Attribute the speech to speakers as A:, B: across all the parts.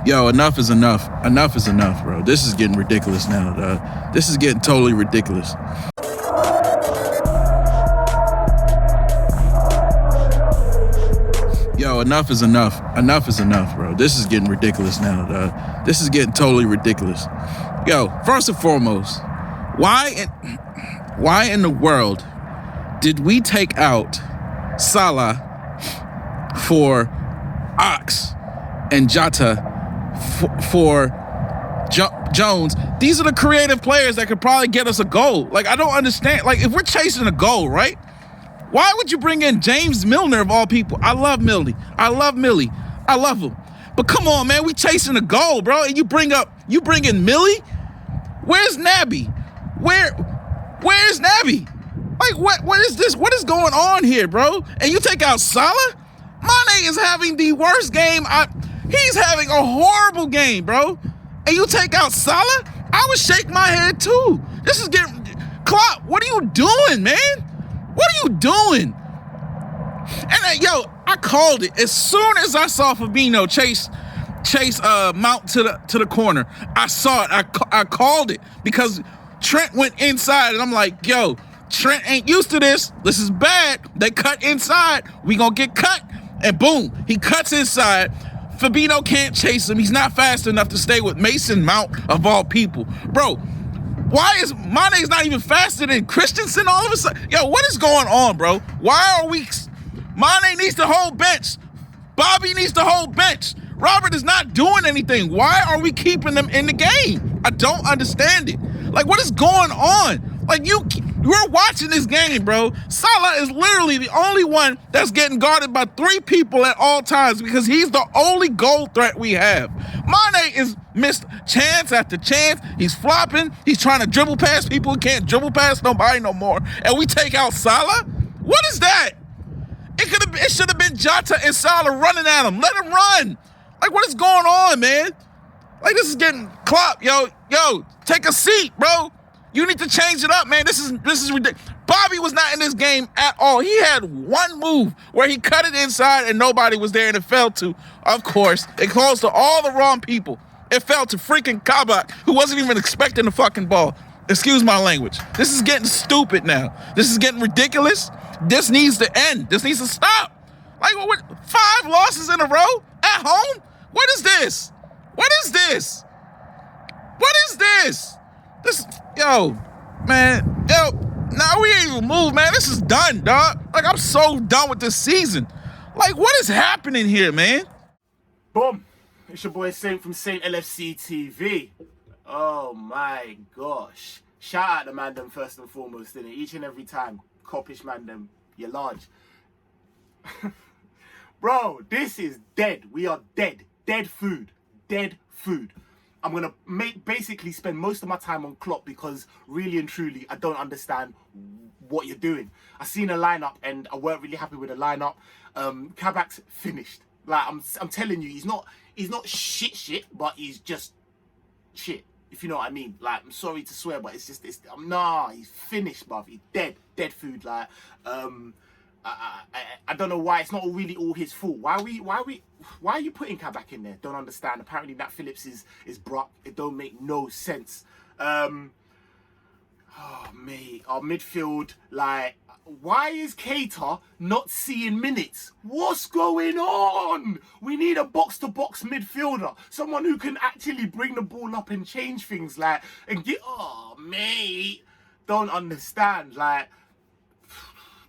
A: Yo, enough is enough. Enough is enough, bro. This is getting ridiculous now, dog. This is getting totally ridiculous. Yo, enough is enough. Enough is enough, bro. This is getting ridiculous now, dog. This is getting totally ridiculous. Yo, first and foremost, why in the world did we take out Salah for Ox and Jota for Jones? These are the creative players that could probably get us a goal. Like, I don't understand. Like, if we're chasing a goal, right? Why would you bring in James Milner of all people? I love Millie. I love him. But come on, man, we chasing a goal, bro. And you bring in Millie? Where's Naby? Where's Naby? Like, what is this? What is going on here, bro? And you take out Salah? Mane is having the worst game. He's having a horrible game, bro. And you take out Salah? I would shake my head too. This is getting... Klopp, what are you doing, man? What are you doing? And yo, I called it as soon as I saw Fabinho chase Mount to the corner. I saw it. I called it because Trent went inside, and I'm like, yo, Trent ain't used to this. This is bad. They cut inside. We gonna get cut, and boom, he cuts inside. Fabinho can't chase him. He's not fast enough to stay with Mason Mount of all people, bro. Why is Mane's not even faster than Christensen all of a sudden? Yo, what is going on, bro? Why are we... Mane needs to hold bench. Bobby needs to hold bench. Robert is not doing anything. Why are we keeping them in the game? I don't understand it. Like, what is going on? Like, you're watching this game, bro. Salah is literally the only one that's getting guarded by 3 people at all times because he's the only goal threat we have. Mane is missed chance after chance. He's flopping. He's trying to dribble past people who can't dribble past nobody no more. And we take out Salah? What is that? It should have been Jota and Salah running at him. Let him run. Like, what is going on, man? Like, this is getting Klopp. Yo, take a seat, bro. You need to change it up, man. This is ridiculous. Bobby was not in this game at all. He had one move where he cut it inside and nobody was there, and it fell to, of course, it closed to all the wrong people. It fell to freaking Kabak, who wasn't even expecting the fucking ball. Excuse my language. This is getting stupid now. This is getting ridiculous. This needs to end. This needs to stop. Like, what? 5 losses in a row at home? What is this? What is this? What is this? Yo, now we ain't even move, man. This is done, dog. Like, I'm so done with this season. Like, what is happening here, man?
B: Boom. It's your boy Saint from Saint LFC TV. Oh my gosh. Shout out to Mandem first and foremost, innit? Each and every time. Kop-Ish Mandem, you're large. Bro, this is dead. We are dead. Dead food. Dead food. I'm going to basically spend most of my time on Klopp because really and truly, I don't understand what you're doing. I seen a lineup and I weren't really happy with the lineup. Kabak's finished. Like, I'm telling you, he's not shit, but he's just shit, if you know what I mean. Like, I'm sorry to swear, but he's finished, bruv. He's dead food. Like, I don't know why. It's not really all his fault. Why are you putting Kabak in there? Don't understand. Apparently Nat Phillips is Brock. It don't make no sense. Oh mate, our midfield, like, why is Keita not seeing minutes? What's going on? We need a box-to-box midfielder. Someone who can actually bring the ball up and change things, like, and get, oh mate, don't understand. Like,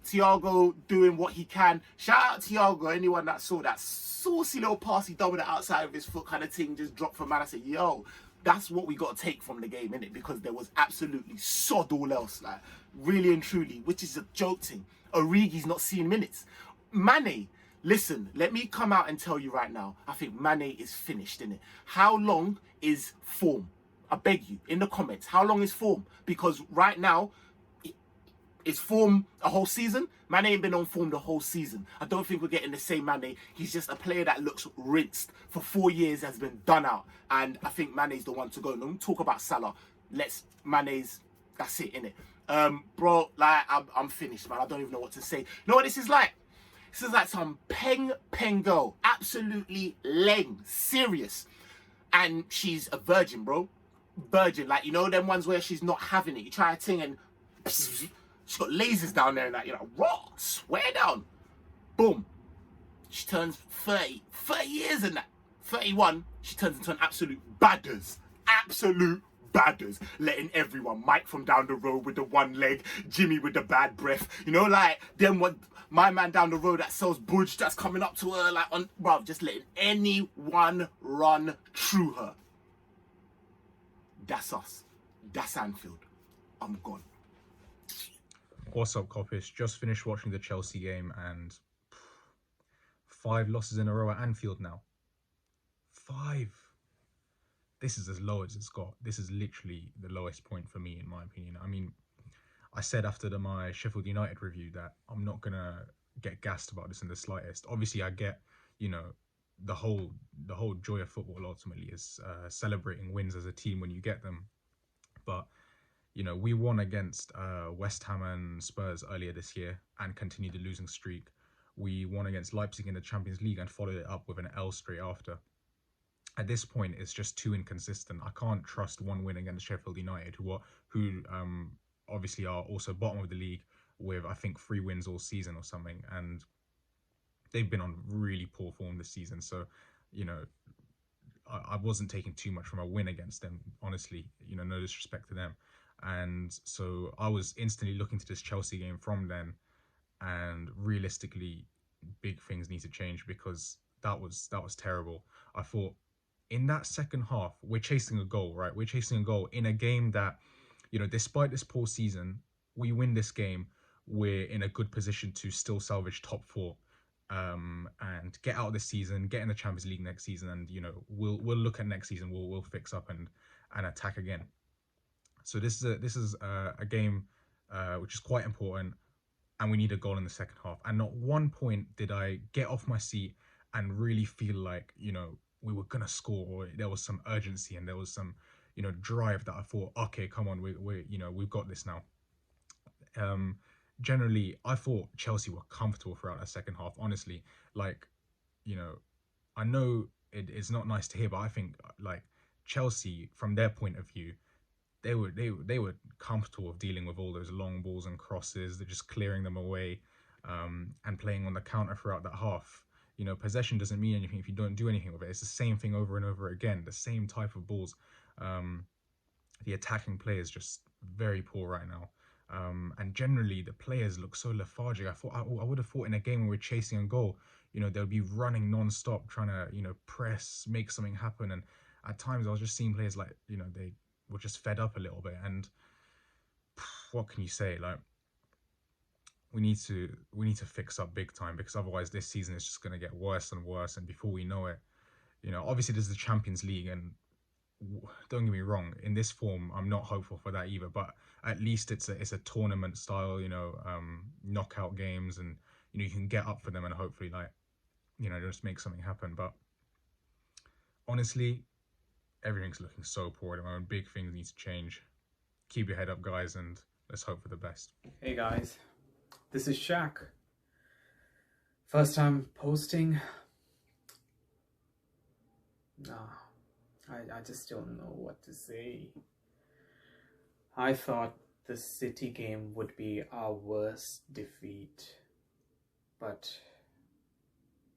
B: Thiago doing what he can. Shout out Thiago, anyone that saw that saucy little pass he done with the outside of his foot kind of thing, just dropped from man. I said, yo, that's what we got to take from the game, innit? Because there was absolutely sod all else, like, really and truly, which is a joke thing. Origi's not seeing minutes. Mane, listen, let me come out and tell you right now, I think Mane is finished, innit? How long is form? I beg you, in the comments, how long is form? Because right now, is form a whole season? Mane ain't been on form the whole season. I don't think we're getting the same Mane. He's just a player that looks rinsed. For 4 years has been done out. And I think Mane's the one to go. Don't talk about Salah. That's it, innit? Bro, like, I'm finished, man. I don't even know what to say. You know what this is like? This is like some peng girl. Absolutely lame. Serious. and she's a virgin, bro. Virgin, like, you know them ones where she's not having it. You try a thing and she's got lasers down there and that, you know, raw, swear down. Boom. She turns 30 years in that. 31, she turns into an absolute badders. Absolute badders. Letting everyone, Mike from down the road with the one leg, Jimmy with the bad breath. You know, like, then what, my man down the road that sells budge that's coming up to her, like, on, bruv, just letting anyone run through her. That's us. That's Anfield. I'm gone.
C: What's up, Kopish? Just finished watching the Chelsea game and 5 losses in a row at Anfield now. 5. This is as low as it's got. This is literally the lowest point for me, in my opinion. I mean, I said after my Sheffield United review that I'm not going to get gassed about this in the slightest. Obviously, I get, you know, the whole joy of football ultimately is celebrating wins as a team when you get them. But, you know, we won against West Ham and Spurs earlier this year and continued the losing streak. We won against Leipzig in the Champions League and followed it up with an L straight after. At this point, it's just too inconsistent. I can't trust one win against Sheffield United, who obviously are also bottom of the league with, I think, 3 wins all season or something. And they've been on really poor form this season. So, you know, I wasn't taking too much from a win against them, honestly, you know, no disrespect to them. And so I was instantly looking to this Chelsea game from then, and realistically, big things need to change because that was terrible. I thought in that second half, we're chasing a goal, right? We're chasing a goal in a game that, you know, despite this poor season, we win this game, we're in a good position to still salvage top 4. And get out of this season, get in the Champions League next season, and you know we'll look at next season. We'll fix up and attack again. So this is a game which is quite important, and we need a goal in the second half. And not one point did I get off my seat and really feel like, you know, we were gonna score, or there was some urgency and there was some, you know, drive that I thought, okay, come on, we you know, we've got this now. Generally, I thought Chelsea were comfortable throughout that second half, honestly. Like, you know, I know it's not nice to hear, but I think, like, Chelsea, from their point of view, they were comfortable with dealing with all those long balls and crosses. They're just clearing them away and playing on the counter throughout that half. You know, possession doesn't mean anything if you don't do anything with it. It's the same thing over and over again, the same type of balls. The attacking play is just very poor right now. And generally, the players look so lethargic. I would have thought in a game where we're chasing a goal, you know, they'll be running non-stop, trying to, you know, press, make something happen. And at times, I was just seeing players like, you know, they were just fed up a little bit. And what can you say? Like, we need to fix up big time, because otherwise, this season is just going to get worse and worse. And before we know it, you know, obviously there's the Champions League, and don't get me wrong, in this form, I'm not hopeful for that either. But at least it's a tournament style, you know, knockout games, and you know you can get up for them and hopefully, like, you know, just make something happen. But honestly, everything's looking so poor at the moment. Big things need to change. Keep your head up, guys, and let's hope for the best.
D: Hey guys, this is Shaq. First time posting. I just don't know what to say. I thought the City game would be our worst defeat, but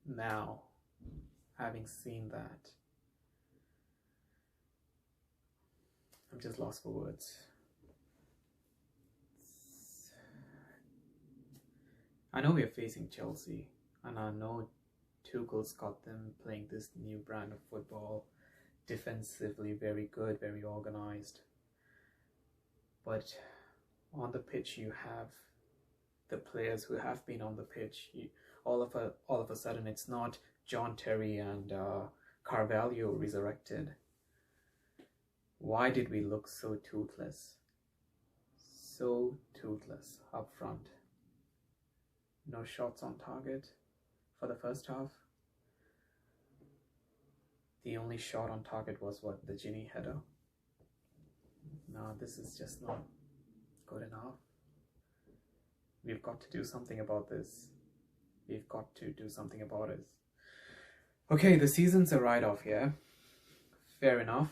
D: now, having seen that, I'm just lost for words. I know we are facing Chelsea, and I know Tuchel's got them playing this new brand of football, defensively very good, very organized. But on the pitch, you have the players who have been on the pitch. All of a sudden, it's not John Terry and Carvalho resurrected. Why did we look so toothless? So toothless up front. No shots on target for the first half. The only shot on target was the Ginny header. No, this is just not good enough. We've got to do something about this. We've got to do something about it. Okay, the season's a write-off here. fair enough.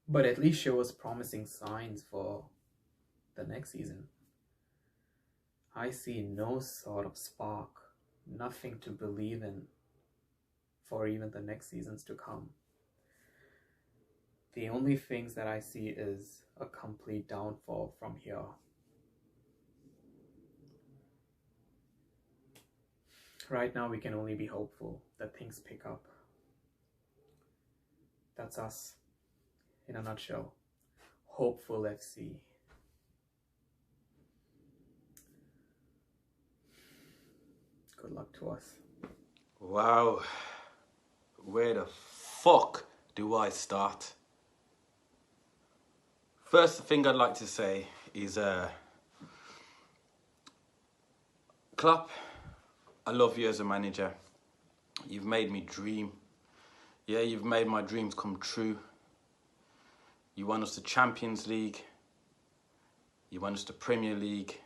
D: But at least show us promising signs for the next season. I see no sort of spark, nothing to believe in for even the next seasons to come. The only things that I see is a complete downfall from here. Right now, we can only be hopeful that things pick up. That's us, in a nutshell. Hopeful FC. Good luck to us.
E: Wow. Where the fuck do I start? First thing I'd like to say is, Klopp, I love you as a manager. You've made me dream. Yeah, you've made my dreams come true. You won us the Champions League. You won us the Premier League.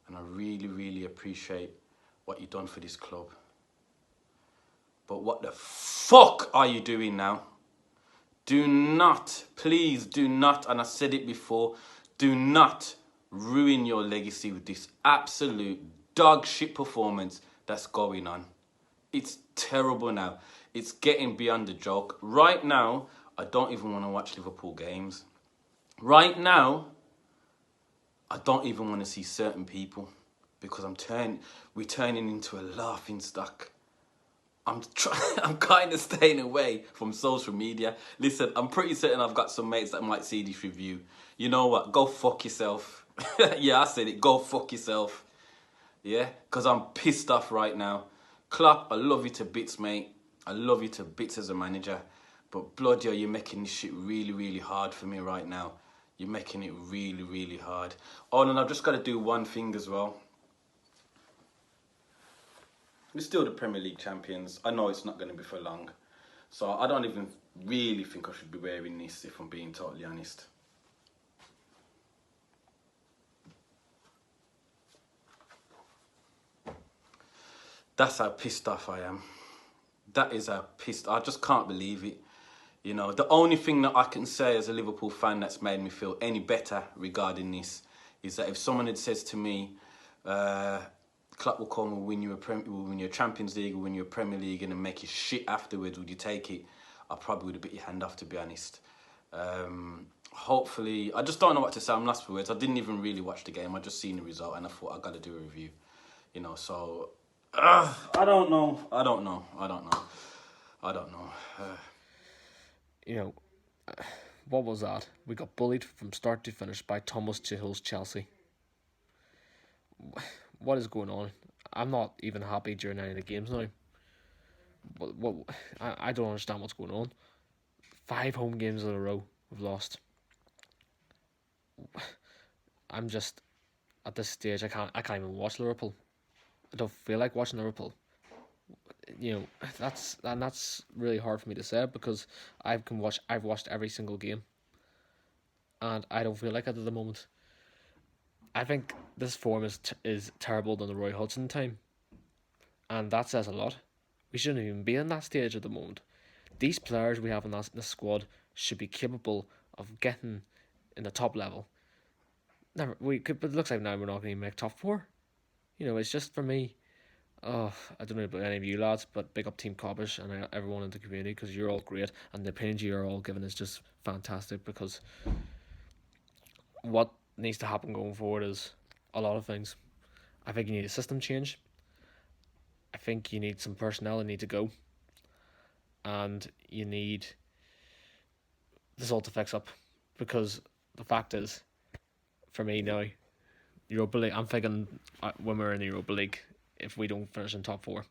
E: And I really, really appreciate what you've done for this club. But what the fuck are you doing now? Do not, please do not, and I said it before, do not ruin your legacy with this absolute dog shit performance that's going on. It's terrible now. It's getting beyond the joke. Right now, I don't even want to watch Liverpool games. Right now, I don't even want to see certain people because we're turning into a laughing stock. I'm kind of staying away from social media. Listen, I'm pretty certain I've got some mates that might see this review. You know what? Go fuck yourself. Yeah, I said it. Go fuck yourself. Yeah? Because I'm pissed off right now. Klopp, I love you to bits, mate. I love you to bits as a manager. But bloody hell, you're making this shit really, really hard for me right now. You're making it really, really hard. Oh, and I've just got to do one thing as well. We're still the Premier League champions. I know it's not going to be for long. So I don't even really think I should be wearing this, if I'm being totally honest. That's how pissed off I am. That is how pissed. I just can't believe it. You know, the only thing that I can say as a Liverpool fan that's made me feel any better regarding this is that if someone had said to me, Klopp will come and win you a Champions League, will win you a Premier League, and then make you shit afterwards, would you take it? I probably would have bit your hand off, to be honest. Hopefully, I just don't know what to say. I'm lost for words. I didn't even really watch the game. I just seen the result, and I thought I got to do a review. You know, so I don't know.
F: You know, what was that? We got bullied from start to finish by Thomas Tuchel's Chelsea. What is going on? I'm not even happy during any of the games now. What I don't understand what's going on. 5 home games in a row we've lost. I'm just at this stage I can't even watch Liverpool. I don't feel like watching Liverpool. You know, that's really hard for me to say because I've watched every single game, and I don't feel like it at the moment. I think this form is terrible than the Roy Hodgson time, and that says a lot. We shouldn't even be in that stage at the moment. These players we have in this squad should be capable of getting in the top level. But it looks like now we're not going to make top 4. You know, it's just for me. Oh, I don't know about any of you lads, but big up Team Kop-Ish and everyone in the community because you're all great and the opinions you're all giving is just fantastic because what needs to happen going forward is a lot of things. I think you need a system change. I think you need some personnel that need to go. And you need this all to fix up because the fact is, for me now, Europa League, I'm thinking when we're in the Europa League, if we don't finish in top 4,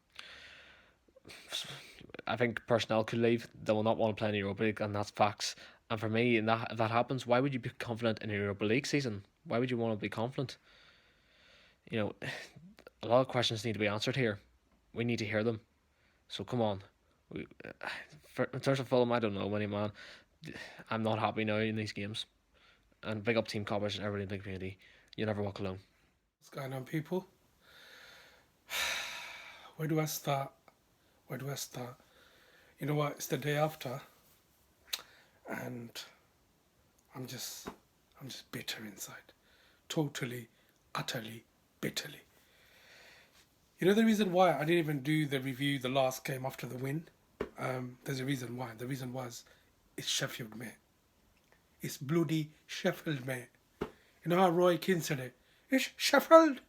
F: I think personnel could leave. They will not want to play in the Europa League, and that's facts. And for me, if that happens, why would you be confident in a Europa League season? Why would you want to be confident? You know, a lot of questions need to be answered here. We need to hear them. So come on. In terms of Fulham, I don't know, many man. I'm not happy now in these games. And big up Team Kopish and everybody in the community. You never walk alone.
G: What's going on, people? Where do I start? You know what? It's the day after, and I'm just bitter inside, totally, utterly, bitterly. You know the reason why I didn't even do the review the last game after the win? There's a reason why. The reason was, it's Sheffield, mate. It's bloody Sheffield, mate. You know how Roy Keane said it? It's Sheffield.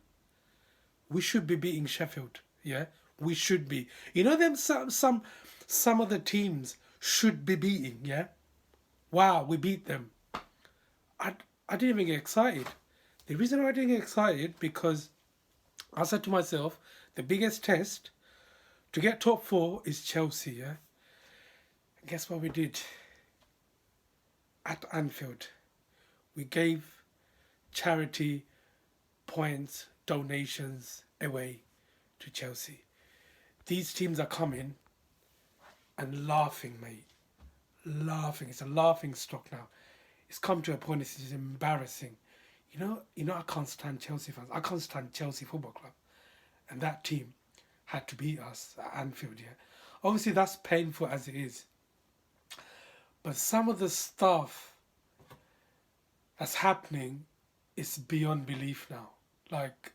G: We should be beating Sheffield. Yeah, we should be. You know them some of the teams should be beating. Yeah. Wow, we beat them. I didn't even get excited. The reason I didn't get excited because I said to myself, the biggest test to get top 4 is Chelsea. Yeah. And guess what we did? At Anfield, we gave charity points, donations away to Chelsea. These teams are coming and laughing, mate. Laughing. It's a laughing stock now. It's come to a point, it's just embarrassing. You know, I can't stand Chelsea fans. I can't stand Chelsea Football Club. And that team had to beat us at Anfield, yeah. Obviously, that's painful as it is. But some of the stuff that's happening is beyond belief now. Like,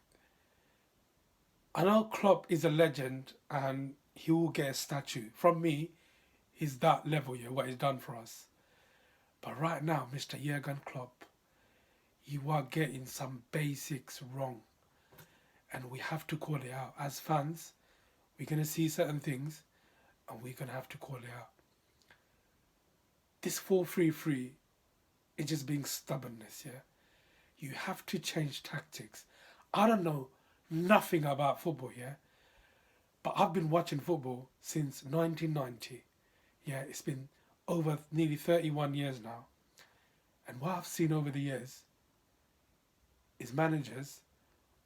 G: I know Klopp is a legend and he will get a statue. From me, he's that level, yeah, what he's done for us. But right now, Mr. Jurgen Klopp, you are getting some basics wrong. And we have to call it out. As fans, we're going to see certain things and we're going to have to call it out. This 4-3-3 is just being stubbornness, yeah? You have to change tactics. I don't know nothing about football, yeah? But I've been watching football since 1990. Yeah, it's been over nearly 31 years now. And what I've seen over the years is managers,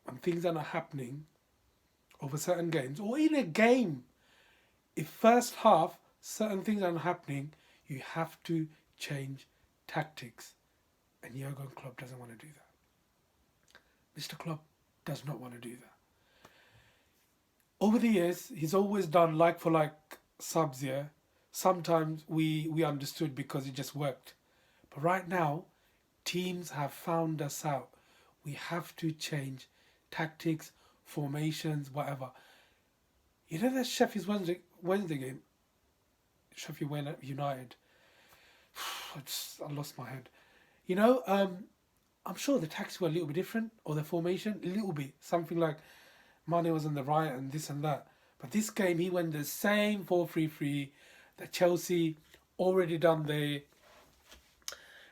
G: when things are not happening over certain games, or in a game, if first half certain things are not happening, you have to change tactics. And Jurgen Klopp doesn't want to do that. Mr. Klopp does not want to do that. Over the years, he's always done like for like subs, yeah. Sometimes we understood because it just worked. But right now, teams have found us out. We have to change tactics, formations, whatever. You know that Sheffield Wednesday game? Sheffield United. I lost my head. You know, I'm sure the tactics were a little bit different, or the formation, a little bit. Something like Mane was on the right and this and that. But this game, he went the same 4-3-3 that Chelsea already done their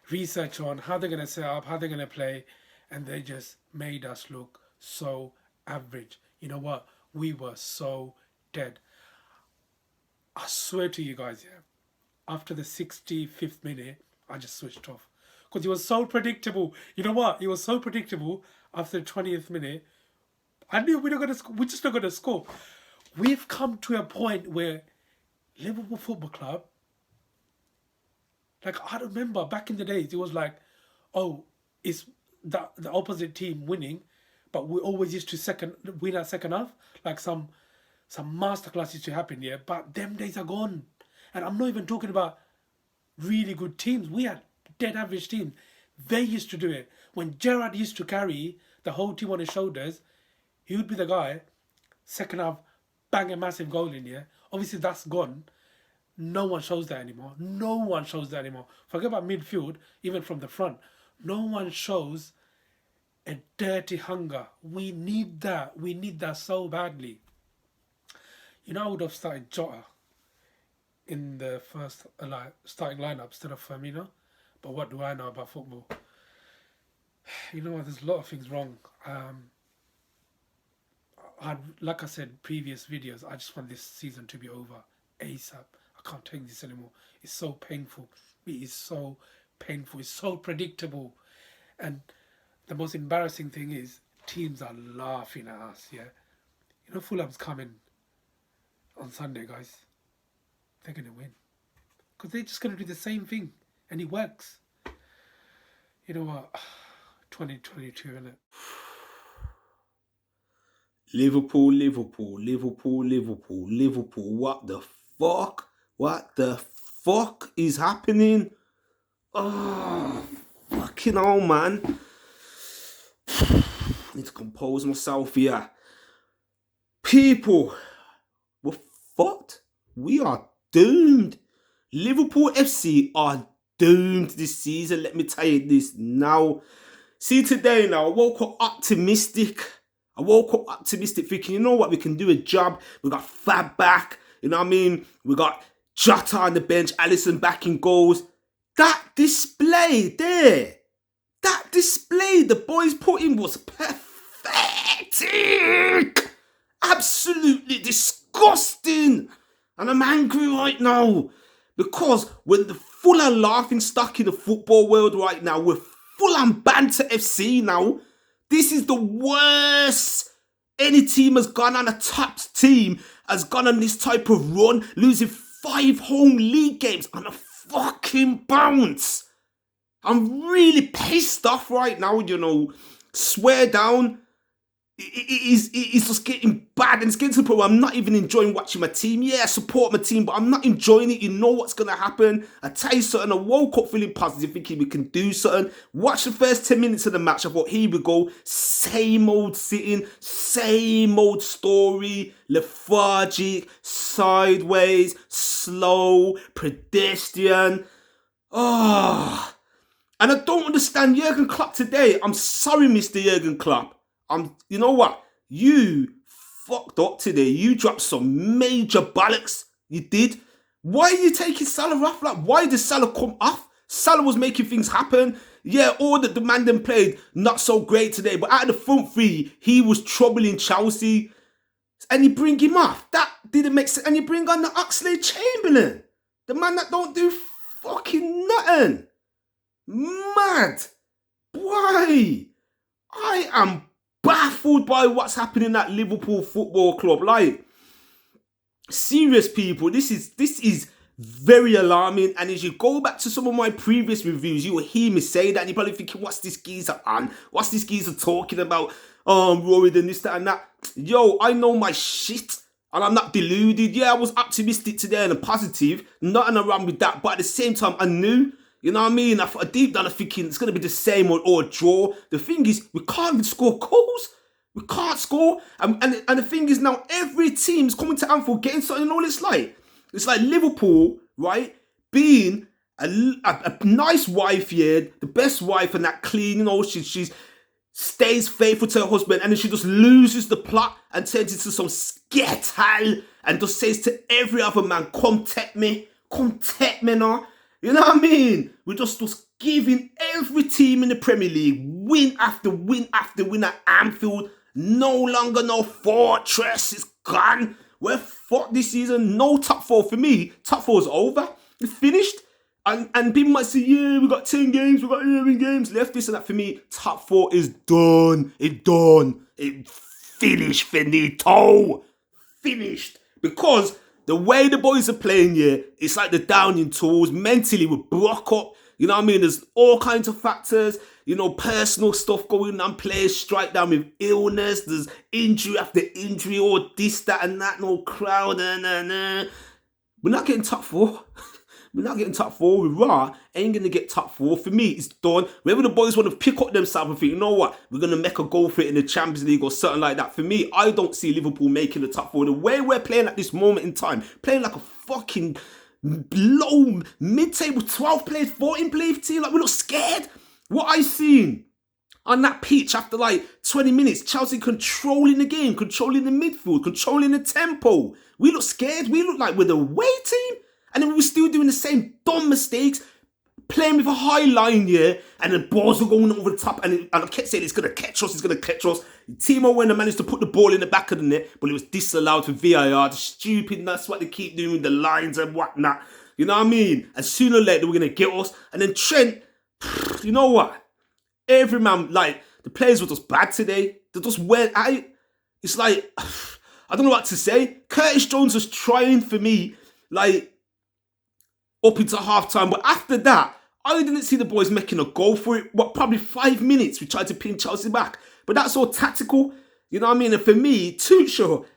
G: research on how they're going to set up, how they're going to play, and they just made us look so average. You know what? We were so dead. I swear to you guys, yeah, after the 65th minute, I just switched off. Because it was so predictable. You know what? It was so predictable after the 20th minute. I knew we're just not going to score. We've come to a point where Liverpool Football Club, like, I remember back in the days, it was like, oh, it's the opposite team winning, but we always used to win our second half. Like some masterclass used to happen, yeah. But them days are gone. And I'm not even talking about really good teams. We had dead average teams. They used to do it. When Gerrard used to carry the whole team on his shoulders, he would be the guy, second half, bang a massive goal in here. Obviously, that's gone. No one shows that anymore. No one shows that anymore. Forget about midfield, even from the front. No one shows a dirty hunger. We need that. We need that so badly. You know, I would have started Jota in the first starting lineup instead of Firmino. But what do I know about football? You know what? There's a lot of things wrong. Like I said, previous videos, I just want this season to be over ASAP. I can't take this anymore. It's so painful. It is so painful. It's so predictable. And the most embarrassing thing is teams are laughing at us, yeah? You know, Fulham's coming on Sunday, guys. They're going to win. Because they're just going to do the same thing. And it works. You know what? 2022, isn't it?
H: Liverpool, Liverpool, Liverpool, Liverpool, Liverpool. What the fuck? What the fuck is happening? Oh, fucking hell, man. I need to compose myself here. People, we're fucked. We are doomed. Liverpool FC are doomed this season. Let me tell you this now. See, today now, I woke up optimistic. Thinking, you know what, we can do a job. We got Fab back. You know what I mean? We got Jota on the bench, Alisson back in goals. That display there, the boys put in was pathetic. Absolutely disgusting. And I'm angry right now. Because when the full on laughing stock in the football world right now, we're full on banter FC now. This is the worst any team has gone on, a top team has gone on this type of run, losing 5 home league games on a fucking bounce. I'm really pissed off right now, you know. Swear down. It's just getting bad, and it's getting to the point where I'm not even enjoying watching my team. Yeah, I support my team, but I'm not enjoying it. You know what's going to happen. I tell you something, I woke up feeling positive, thinking we can do something. Watch the first 10 minutes of the match. I thought, here we go. Same old sitting, same old story. Lethargic, sideways, slow, pedestrian. Oh. And I don't understand Jurgen Klopp today. I'm sorry, Mr. Jurgen Klopp. You know what? You fucked up today. You dropped some major bollocks. You did. Why are you taking Salah off? Like, why did Salah come off? Salah was making things happen. Yeah, all the man them played not so great today. But out of the front three, he was troubling Chelsea. And you bring him off. That didn't make sense. And you bring on the Oxlade-Chamberlain. The man that don't do fucking nothing. Mad. Why? I am baffled by what's happening at Liverpool Football Club. Like, serious people, this is very alarming. And as you go back to some of my previous reviews, you will hear me say that, and you're probably thinking, what's this geezer on? What's this geezer talking about? I'm worried and this, that, and that. Yo, I know my shit, and I'm not deluded. Yeah, I was optimistic today and positive. Nothing wrong with that. But at the same time, I knew. You know what I mean? I thought deep down, I'm thinking it's going to be the same or a draw. The thing is, we can't even score goals. We can't score. And the thing is now, every team's coming to Anfield getting something. You know what it's like? It's like Liverpool, right? Being a nice wife, yeah, the best wife and that clean, you know, she stays faithful to her husband, and then she just loses the plot and turns into some skettle and just says to every other man, come take me now. You know what I mean? We're just giving every team in the Premier League win after win after win at Anfield. No longer no fortress. It's gone. We're fucked this season. No top 4 for me. Top 4 is over. It's finished. And people might say, yeah, we got 10 games. We got 11 games left. This and that. For me, top 4 is done. It's done. It's finished. Finito. Finished. Because the way the boys are playing here, it's like the downing tools. Mentally, we're broke up. You know what I mean? There's all kinds of factors. You know, personal stuff going on. Players strike down with illness. There's injury after injury. Or this, that, and that. No crowd. We're not getting top 4. We're not getting top 4. We ain't going to get top 4. For me, it's done. Whether the boys want to pick up themselves and think, you know what, we're going to make a goal for it in the Champions League or something like that. For me, I don't see Liverpool making the top 4. The way we're playing at this moment in time, playing like a fucking low, mid-table 12 players, 14 players team, like we're not scared. What I seen on that pitch after like 20 minutes, Chelsea controlling the game, controlling the midfield, controlling the tempo. We look scared. We look like we're the away team. And then we were still doing the same dumb mistakes, playing with a high line, yeah, and the balls were going over the top, and I kept saying, it's going to catch us. Timo Werner managed to put the ball in the back of the net, but it was disallowed for VAR. The stupid, that's what they keep doing with the lines and whatnot. You know what I mean? And sooner or later, we're going to get us. And then Trent, you know what? Every man, like, the players were just bad today. They just went out. It's like, I don't know what to say. Curtis Jones was trying for me, like, up into half-time. But after that, I didn't see the boys making a goal for it. What, probably 5 minutes we tried to pin Chelsea back. But that's all tactical. You know what I mean? And for me, Tuchel,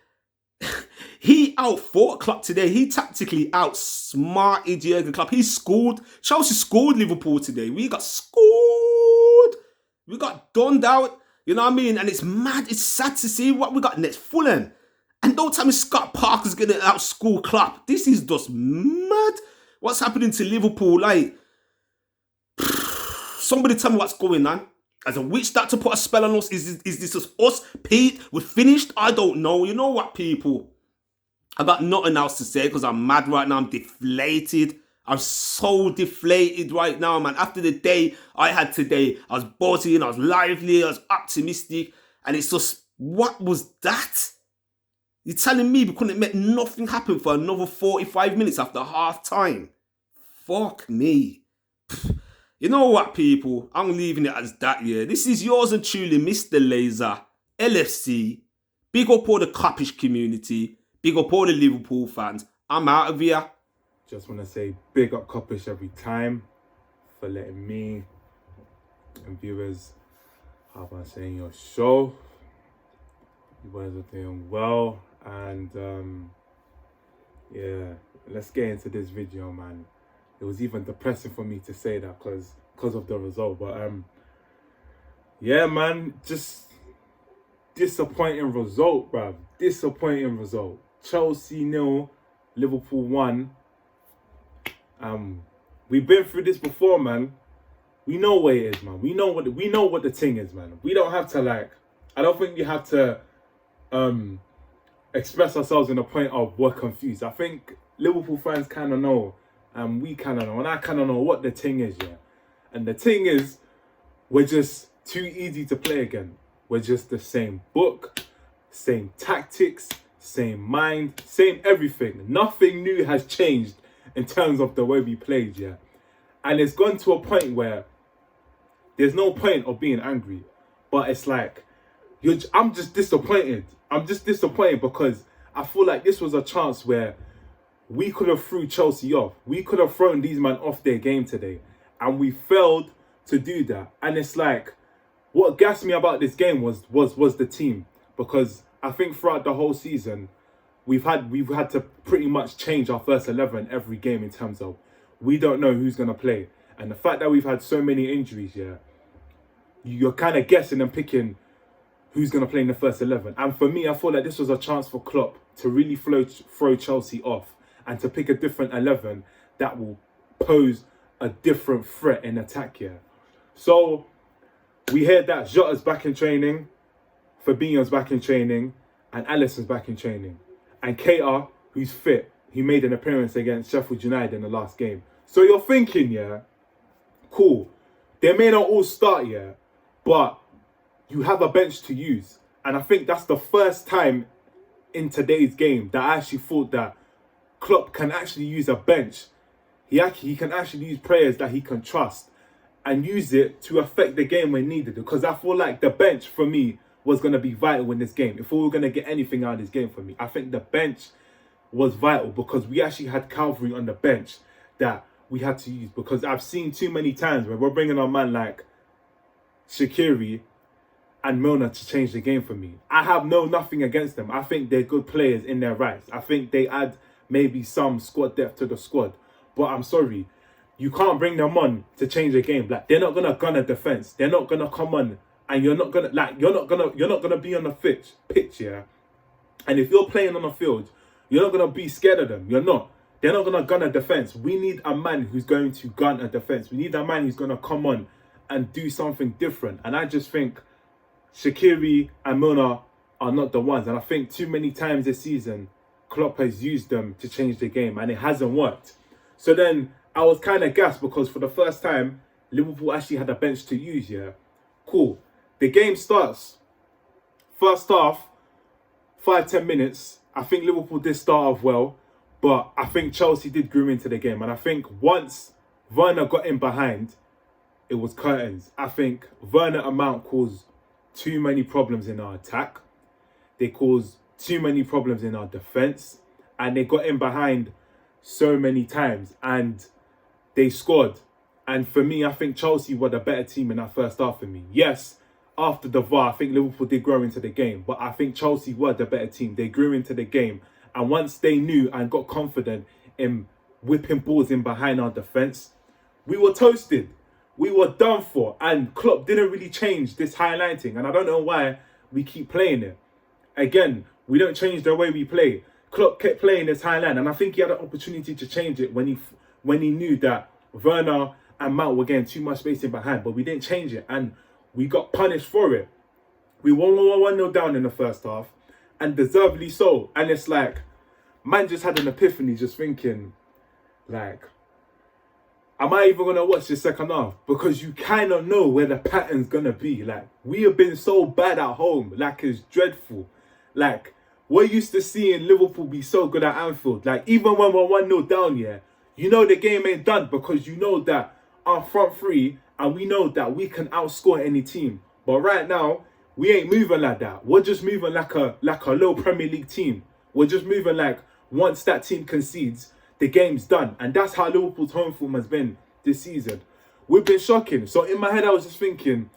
H: He outfought Klopp today. He tactically outsmarted Jurgen Klopp. He scored. Chelsea scored Liverpool today. We got scored. We got dunned out. You know what I mean? And it's mad. It's sad to see what we got next. Fulham. And don't tell me Scott Parker's going to outscore Klopp. This is just mad. What's happening to Liverpool? Like, somebody tell me what's going on. As a witch doctor put a spell on us. Is this just us? Pete, we're finished? I don't know. You know what, people? I got nothing else to say because I'm mad right now. I'm deflated. I'm so deflated right now, man. After the day I had today, I was buzzing, I was lively, I was optimistic. And it's just, what was that? You're telling me we couldn't make nothing happen for another 45 minutes after half time? Fuck me. You know what, people? I'm leaving it as that, yeah. This is yours and truly, Mr. Laser, LFC. Big up all the Kop-Ish community. Big up all the Liverpool fans. I'm out of here.
I: Just want to say big up Kopish every time for letting me and viewers have a say in your show. You guys are doing well, and yeah, let's get into this video, man. It was even depressing for me to say that because of the result, but yeah, man, just disappointing result, bruv. Disappointing result. Chelsea 0, Liverpool 1. We've been through this before, man. We know what it is, man. We know what the thing is, man. We don't have to I don't think we have to express ourselves in the point of we're confused. I think Liverpool fans kind of know, and we kind of know, and I kind of know what the thing is, yeah. And the thing is, we're just too easy to play again. We're just the same book, same tactics, same mind, same everything. Nothing new has changed in terms of the way we played, yeah. And it's gone to a point where there's no point of being angry, but it's like, I'm just disappointed. I'm just disappointed because I feel like this was a chance where we could have threw Chelsea off. We could have thrown these men off their game today, and we failed to do that. And it's like, what gassed me about this game was the team, because I think throughout the whole season, we've had to pretty much change our first 11 every game in terms of we don't know who's going to play. And the fact that we've had so many injuries, yeah, you're kind of guessing and picking who's going to play in the first 11. And for me, I feel like this was a chance for Klopp to really throw Chelsea off and to pick a different 11 that will pose a different threat in attack here. So we heard that Jota's back in training, Fabinho's back in training, and Alisson's back in training. And Keita, who's fit, he made an appearance against Sheffield United in the last game. So you're thinking, yeah, cool, they may not all start, yeah, but you have a bench to use. And I think that's the first time in today's game that I actually thought that Klopp can actually use a bench. He can actually use players that he can trust and use it to affect the game when needed. Because I feel like the bench, for me, was going to be vital in this game. If we were going to get anything out of this game for me, I think the bench was vital because we actually had cavalry on the bench that we had to use. Because I've seen too many times where we're bringing on man like Shaqiri and Milner to change the game for me. I have nothing against them. I think they're good players in their rights. I think they add maybe some squad depth to the squad. But I'm sorry, you can't bring them on to change the game. Like, they're not gonna gun a defense. They're not gonna come on, and you're not gonna be on the pitch, yeah. And if you're playing on the field, you're not gonna be scared of them. You're not. They're not gonna gun a defense. We need a man who's going to gun a defense. We need a man who's gonna come on and do something different. And I just think Shaqiri and Milner are not the ones. And I think too many times this season, Klopp has used them to change the game, and it hasn't worked. So then I was kind of gassed because for the first time, Liverpool actually had a bench to use, yeah. Cool. The game starts. First half, 5-10 minutes. I think Liverpool did start off well, but I think Chelsea did groom into the game. And I think once Werner got in behind, it was curtains. I think Werner and Mount caused too many problems in our attack. They caused too many problems in our defence. And they got in behind so many times. And they scored. And for me, I think Chelsea were the better team in that first half for me. Yes, after the VAR, I think Liverpool did grow into the game. But I think Chelsea were the better team. They grew into the game. And once they knew and got confident in whipping balls in behind our defence, we were toasted. We were done for. And Klopp didn't really change this highlighting. And I don't know why we keep playing it. Again, we don't change the way we play. Klopp kept playing this high line, and I think he had an opportunity to change it when he knew that Werner and Mount were getting too much space in behind, but we didn't change it, and we got punished for it. We won 1-0 down in the first half, and deservedly so. And it's like, man just had an epiphany, just thinking, like, am I even going to watch the second half? Because you kind of know where the pattern's going to be. Like, we have been so bad at home, like, it's dreadful. Like, we're used to seeing Liverpool be so good at Anfield. Like, even when we're 1-0 down, yeah, you know the game ain't done because you know that our front three, and we know that we can outscore any team. But right now, we ain't moving like that. We're just moving like a low Premier League team. We're just moving like once that team concedes, the game's done. And that's how Liverpool's home form has been this season. We've been shocking. So in my head, I was just thinking,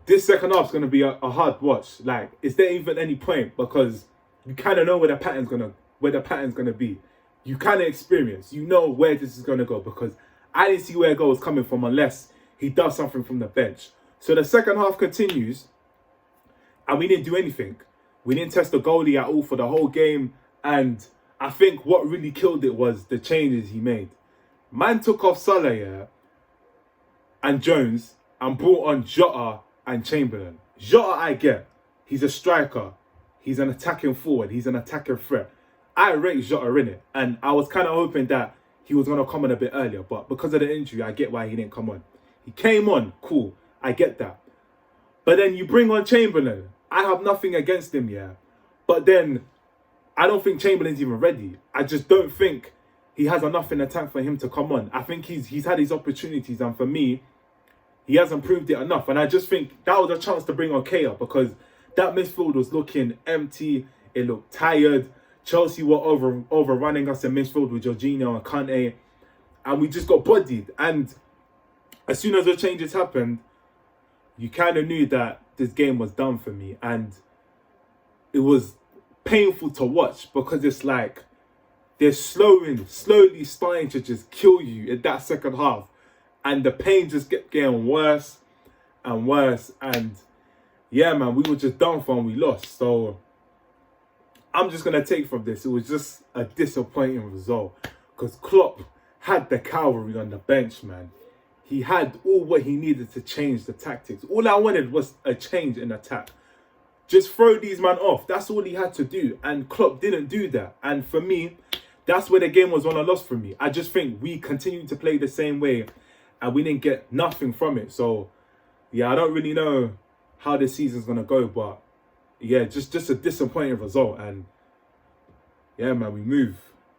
I: this second half's going to be a hard watch. Like, is there even any point? Because you kind of know where the pattern's going to be. You kind of experience. You know where this is going to go. Because I didn't see where it was coming from unless he does something from the bench. So the second half continues. And we didn't do anything. We didn't test the goalie at all for the whole game. And I think what really killed it was the changes he made. Man took off Salah, yeah, and Jones, and brought on Jota and Chamberlain. Jota, I get. He's a striker. He's an attacking forward. He's an attacking threat. I rate Jota in it. And I was kind of hoping that he was going to come on a bit earlier. But because of the injury, I get why he didn't come on. He came on. Cool. I get that. But then you bring on Chamberlain. I have nothing against him, yeah. But then I don't think Chamberlain's even ready. I just don't think he has enough in the tank for him to come on. I think he's had his opportunities, and for me, he hasn't proved it enough. And I just think that was a chance to bring on Kea, because that midfield was looking empty. It looked tired. Chelsea were overrunning us in midfield with Jorginho and Kante, and we just got bodied. And as soon as the changes happened, you kind of knew that this game was done for me. And it was painful to watch, because it's like they're slowly starting to just kill you in that second half. And the pain just kept getting worse and worse. And yeah, man, we were just done for and we lost. So I'm just going to take from this, it was just a disappointing result. Because Klopp had the cavalry on the bench, man. He had all what he needed to change the tactics. All I wanted was a change in attack. Just throw these men off. That's all he had to do. And Klopp didn't do that. And for me, that's where the game was on a loss for me. I just think we continued to play the same way and we didn't get nothing from it. So, yeah, I don't really know how this season's going to go. But, yeah, just a disappointing result. And, yeah, man, we move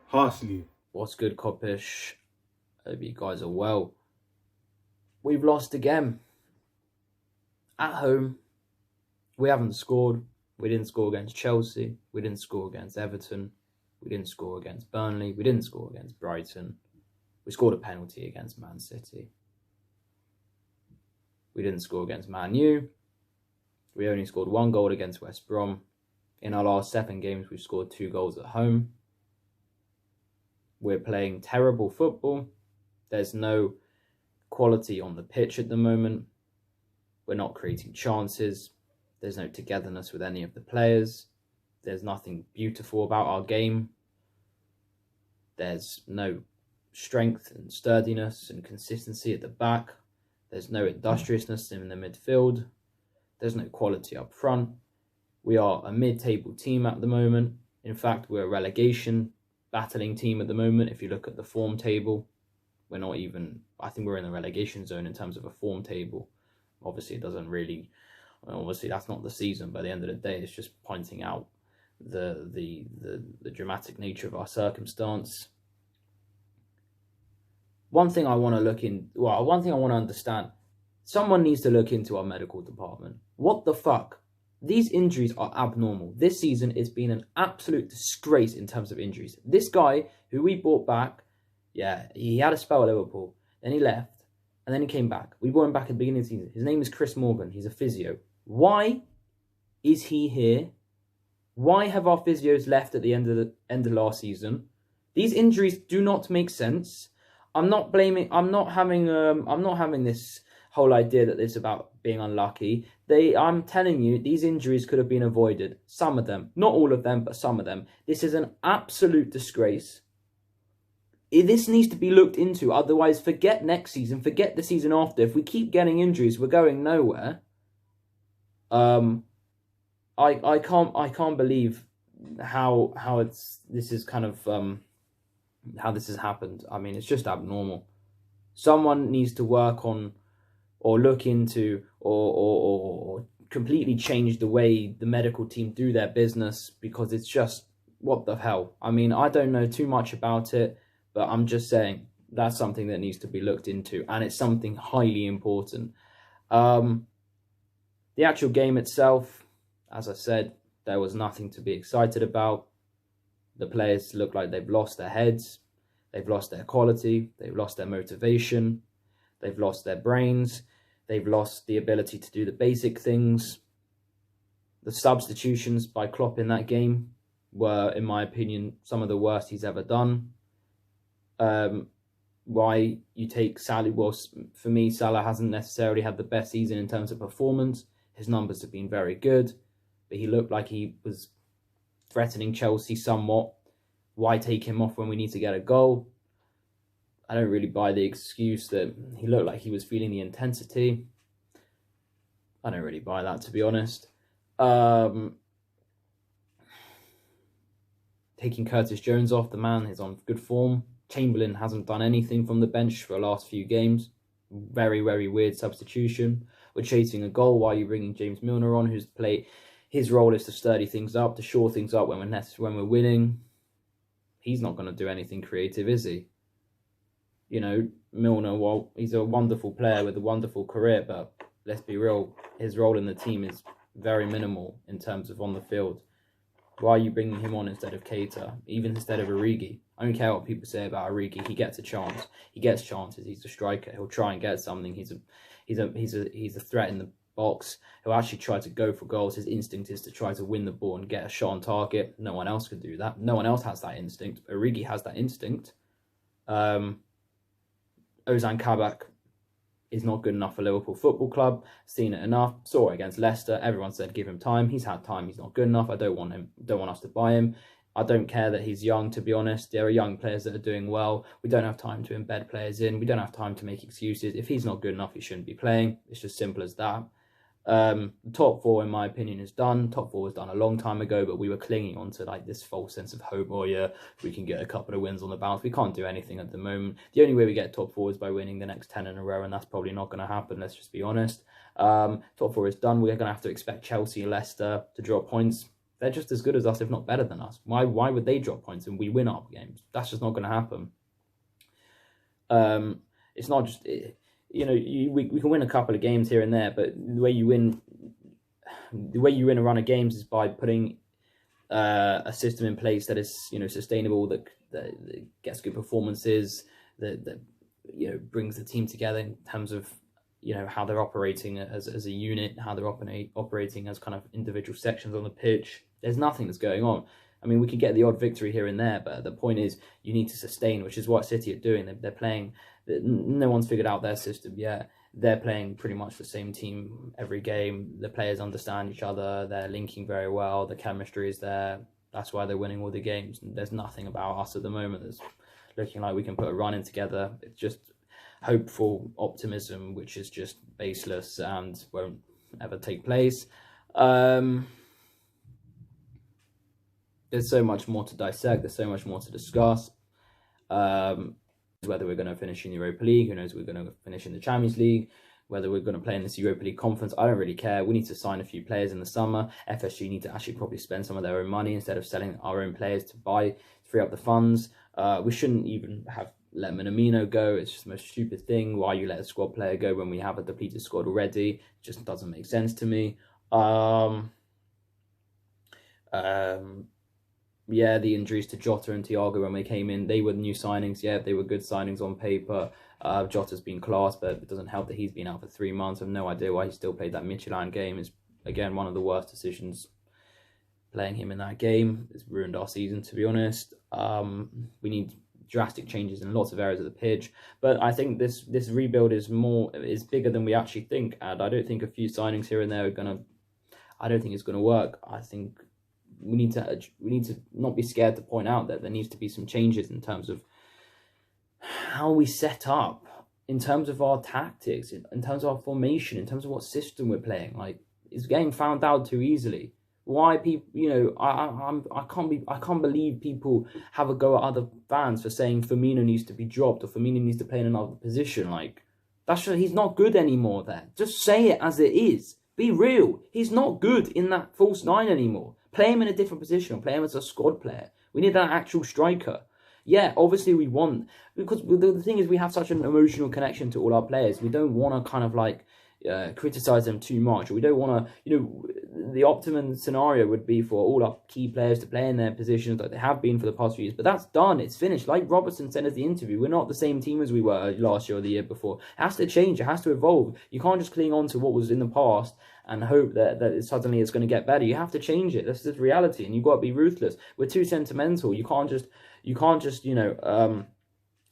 I: harshly.
F: What's good, Kopish? Hope you guys are well. We've lost again. At home. We haven't scored. We didn't score against Chelsea. We didn't score against Everton. We didn't score against Burnley. We didn't score against Brighton. We scored a penalty against Man City. We didn't score against Man U. We only scored 1 goal against West Brom. In our last 7 games, we've scored 2 goals at home. We're playing terrible football. There's no quality on the pitch at the moment. We're not creating chances. There's no togetherness with any of the players. There's nothing beautiful about our game. There's no strength and sturdiness and consistency at the back. There's no industriousness in the midfield. There's no quality up front. We are a mid-table team at the moment. In fact, we're a relegation battling team at the moment. If you look at the form table, we're not even, I think we're in the relegation zone in terms of a form table. Obviously, it doesn't really, obviously that's not the season, but at the end of the day, it's just pointing out the dramatic nature of our circumstance. One thing I want to understand, someone needs to look into our medical department. What the fuck? These injuries are abnormal. This season, it's been an absolute disgrace in terms of injuries. This guy, who we brought back, yeah, he had a spell at Liverpool, then he left, and then he came back. We brought him back at the beginning of the season. His name is Chris Morgan. He's a physio. Why is he here?
J: Why have our physios left at the end of last season? These injuries do not make sense. I'm not having this whole idea that it's about being unlucky. I'm telling you, these injuries could have been avoided. Some of them, not all of them, but some of them. This is an absolute disgrace. This needs to be looked into. Otherwise, forget next season. Forget the season after. If we keep getting injuries, we're going nowhere. I can't believe how this is kind of how this has happened. I mean, it's just abnormal. Someone needs to work on or look into or completely change the way the medical team do their business, because it's just, what the hell? I mean, I don't know too much about it, but I'm just saying that's something that needs to be looked into, and it's something highly important. The actual game itself, as I said, there was nothing to be excited about. The players look like they've lost their heads, they've lost their quality, they've lost their motivation, they've lost their brains, they've lost the ability to do the basic things. The substitutions by Klopp in that game were, in my opinion, some of the worst he's ever done. Why you take Salah? Well, for me, Salah hasn't necessarily had the best season in terms of performance. His numbers have been very good, but he looked like he was threatening Chelsea somewhat. Why take him off when we need to get a goal? I don't really buy the excuse that he looked like he was feeling the intensity. I don't really buy that, to be honest. Taking Curtis Jones off, the man is on good form. Chamberlain hasn't done anything from the bench for the last few games. Very, very weird substitution. We're chasing a goal while you're bringing James Milner on, who's played. His role is to sturdy things up, to shore things up when we're winning. He's not going to do anything creative, is he? You know, Milner, well, he's a wonderful player with a wonderful career, but let's be real, his role in the team is very minimal in terms of on the field. Why are you bringing him on instead of Keita, even instead of Origi? I don't care what people say about Origi. He gets a chance. He gets chances. He's a striker. He'll try and get something. He's a threat in the box. He'll actually try to go for goals. His instinct is to try to win the ball and get a shot on target. No one else can do that. No one else has that instinct. Origi has that instinct. Ozan Kabak is not good enough for Liverpool Football Club. Seen it enough. Saw it against Leicester. Everyone said give him time. He's had time. He's not good enough. I don't want him. Don't want us to buy him. I don't care that he's young, to be honest. There are young players that are doing well. We don't have time to embed players in. We don't have time to make excuses. If he's not good enough, he shouldn't be playing. It's just simple as that. The top four, in my opinion, is done. Top four was done a long time ago, but we were clinging on to like this false sense of hope. Oh yeah, we can get a couple of wins on the bounce. We can't do anything at the moment. The only way we get top four is by winning the next 10 in a row, and that's probably not going to happen. Let's just be honest. Top four is done. We're going to have to expect Chelsea and Leicester to drop points. They're just as good as us, if not better than us. Why would they drop points and we win our games? That's just not going to happen. It's not just... we can win a couple of games here and there, but the way you win a run of games is by putting a system in place that is sustainable, that gets good performances, that brings the team together in terms of how they're operating as a unit, how they're operating as kind of individual sections on the pitch. There's nothing that's going on. I mean, we could get the odd victory here and there, but the point is you need to sustain, which is what City are doing. They're playing. No one's figured out their system yet. They're playing pretty much the same team every game. The players understand each other. They're linking very well. The chemistry is there. That's why they're winning all the games. There's nothing about us at the moment that's looking like we can put a run in together. It's just hopeful optimism, which is just baseless and won't ever take place. There's so much more to dissect. There's so much more to discuss. Whether we're going to finish in Europa League, who knows, we're going to finish in the Champions League, whether we're going to play in this Europa League conference, I don't really care. We need to sign a few players in the summer. FSG need to actually probably spend some of their own money instead of selling our own players to free up the funds. We shouldn't even have let Minamino go. It's just the most stupid thing. Why you let a squad player go when we have a depleted squad already? It just doesn't make sense to me. Yeah, the injuries to Jota and Thiago when they came in, they were new signings. Yeah, they were good signings on paper. Jota's been class, but it doesn't help that he's been out for 3 months. I have no idea why he still played that Midtjylland game. It's, again, one of the worst decisions playing him in that game. It's ruined our season, to be honest. We need drastic changes in lots of areas of the pitch, but I think this rebuild is bigger than we actually think, and I don't think a few signings here and there I don't think it's gonna work. I think we need to not be scared to point out that there needs to be some changes in terms of how we set up, in terms of our tactics, in terms of our formation, in terms of what system we're playing. Like, it's getting found out too easily. Why people, I can't believe people have a go at other fans for saying Firmino needs to be dropped or Firmino needs to play in another position. Like, he's not good anymore there. Just say it as it is. Be real. He's not good in that false nine anymore. Play him in a different position or play him as a squad player. We need an actual striker. Yeah, obviously we want, because the thing is, we have such an emotional connection to all our players. We don't want to kind of like criticize them too much. Or we don't want to, the optimum scenario would be for all our key players to play in their positions like they have been for the past few years. But that's done. It's finished. Like Robertson said at the interview, we're not the same team as we were last year or the year before. It has to change. It has to evolve. You can't just cling on to what was in the past and hope that suddenly it's going to get better. You have to change it. That's just reality, and you've got to be ruthless. We're too sentimental. You can't just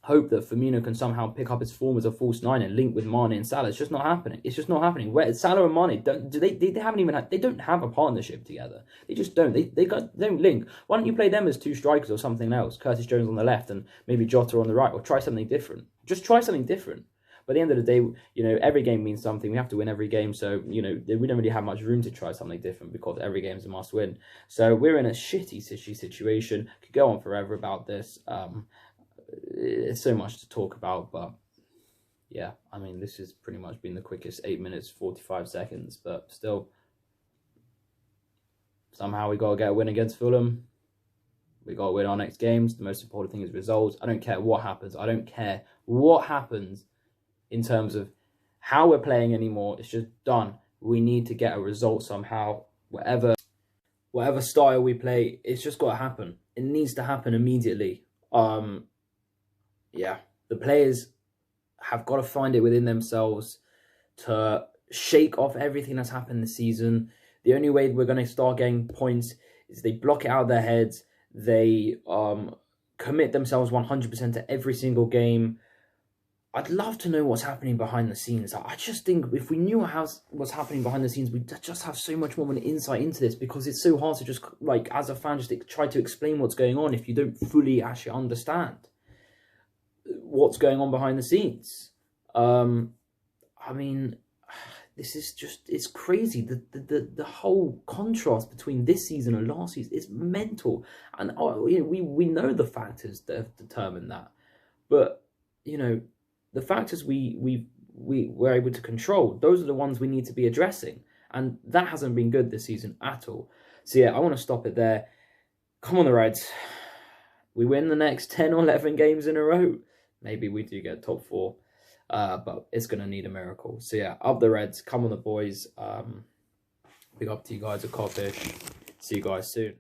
J: hope that Firmino can somehow pick up his form as a false nine and link with Mane and Salah. It's just not happening. It's just not happening. Where Salah and Mane they don't have a partnership together. They just don't. They don't link. Why don't you play them as two strikers or something else? Curtis Jones on the left and maybe Jota on the right, or try something different. Just try something different. But at the end of the day, every game means something. We have to win every game. So, we don't really have much room to try something different because every game is a must win. So we're in a shitty situation. Could go on forever about this. It's so much to talk about, but yeah, I mean, this has pretty much been the quickest 8 minutes, 45 seconds, but still, somehow we got to get a win against Fulham. We got to win our next games. The most important thing is results. I don't care what happens. I don't care what happens in terms of how we're playing anymore. It's just done. We need to get a result somehow. Whatever style we play, it's just got to happen. It needs to happen immediately. Yeah, the players have got to find it within themselves to shake off everything that's happened this season. The only way we're going to start getting points is they block it out of their heads. They commit themselves 100% to every single game. I'd love to know what's happening behind the scenes. I just think if we knew what's happening behind the scenes, we'd just have so much more of an insight into this, because it's so hard to just, like, as a fan, just try to explain what's going on if you don't fully actually understand what's going on behind the scenes. I mean, this is just, it's crazy. The whole contrast between this season and last season is mental. And we know the factors that have determined that. But, the factors we were able to control, those are the ones we need to be addressing. And that hasn't been good this season at all. So yeah, I want to stop it there. Come on, the Reds. We win the next 10 or 11 games in a row. Maybe we do get top 4. But it's going to need a miracle. So yeah, up the Reds. Come on, the boys. Big up to you guys at Kop-Ish. See you guys soon.